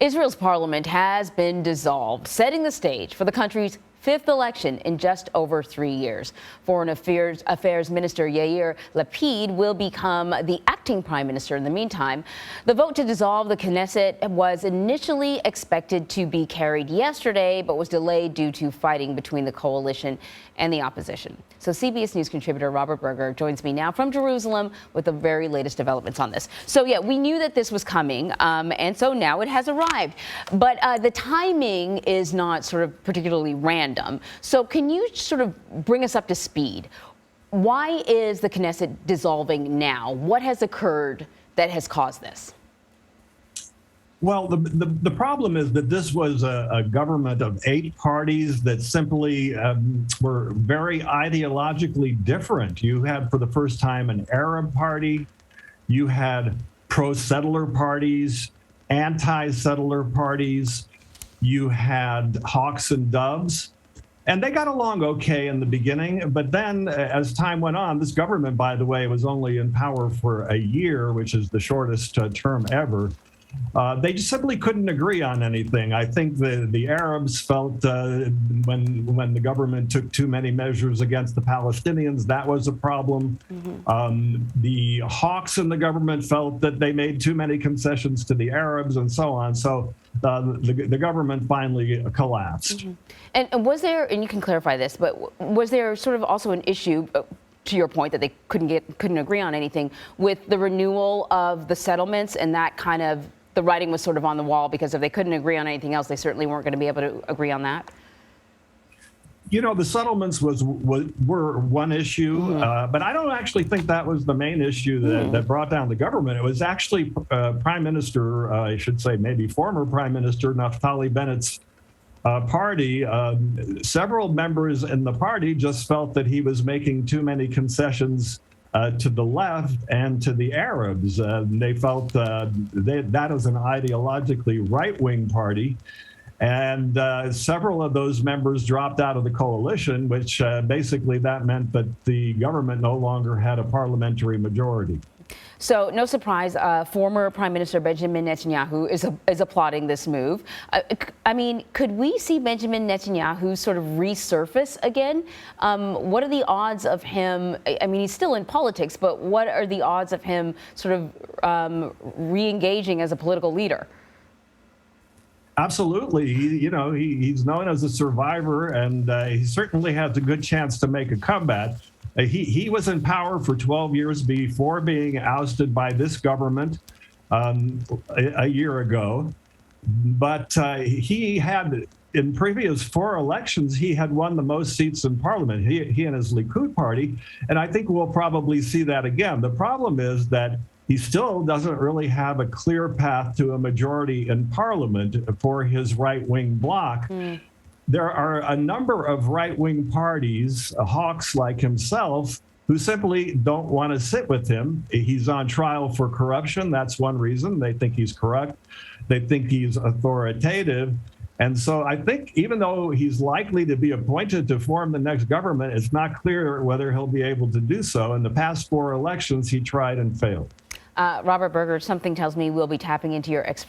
Israel's parliament has been dissolved, setting the stage for the country's fifth election in just over 3 years. Foreign Affairs Minister Yair Lapid will become the acting prime minister in the meantime. The vote to dissolve the Knesset was initially expected to be carried yesterday, but was delayed due to fighting between the coalition and the opposition. So CBS News contributor Robert Berger joins me now from Jerusalem with the very latest developments on this. So yeah, we knew that this was coming, and so now it has arrived. But the timing is not sort of particularly random. So can you sort of bring us up to speed? Why is the Knesset dissolving now? What has occurred that has caused this? Well, the problem is that this was a government of 8 parties that simply were very ideologically different. You had, for the first time, an Arab party. You had pro-settler parties, anti-settler parties. You had hawks and doves. And they got along okay in the beginning. But then, as time went on, this government, by the way, was only in power for a year, which is the shortest term ever. They just simply couldn't agree on anything. I think the Arabs felt when the government took too many measures against the Palestinians, that was a problem. The hawks in the government felt that they made too many concessions to the Arabs and so on. So the government finally collapsed. And was there, and you can clarify this, but was there sort of also an issue, to your point, that they couldn't agree on anything with the renewal of the settlements, and that kind of, the writing was sort of on the wall, because if they couldn't agree on anything else, they certainly weren't going to be able to agree on that? You know, the settlements were one issue, but I don't actually think that was the main issue that brought down the government. It was actually Prime Minister, I should say maybe former Prime Minister Naftali Bennett's party. Several members in the party just felt that he was making too many concessions to the left and to the Arabs. They felt that is an ideologically right-wing party. And several of those members dropped out of the coalition, which basically that meant that the government no longer had a parliamentary majority. So no surprise, former Prime Minister Benjamin Netanyahu is applauding this move. I mean, could we see Benjamin Netanyahu sort of resurface again? What are the odds of him? I mean, he's still in politics, but what are the odds of him sort of re-engaging as a political leader? Absolutely. He's known as a survivor, and he certainly has a good chance to make a comeback. He was in power for 12 years before being ousted by this government a year ago. But he had, in previous 4 elections, he had won the most seats in parliament, he and his Likud party. And I think we'll probably see that again. The problem is that he still doesn't really have a clear path to a majority in parliament for his right-wing bloc. There are a number of right-wing parties, hawks like himself, who simply don't want to sit with him. He's on trial for corruption. That's one reason. They think he's corrupt. They think he's authoritative. And so I think even though he's likely to be appointed to form the next government, it's not clear whether he'll be able to do so. In the past 4 elections, he tried and failed. Robert Berger, something tells me we'll be tapping into your expertise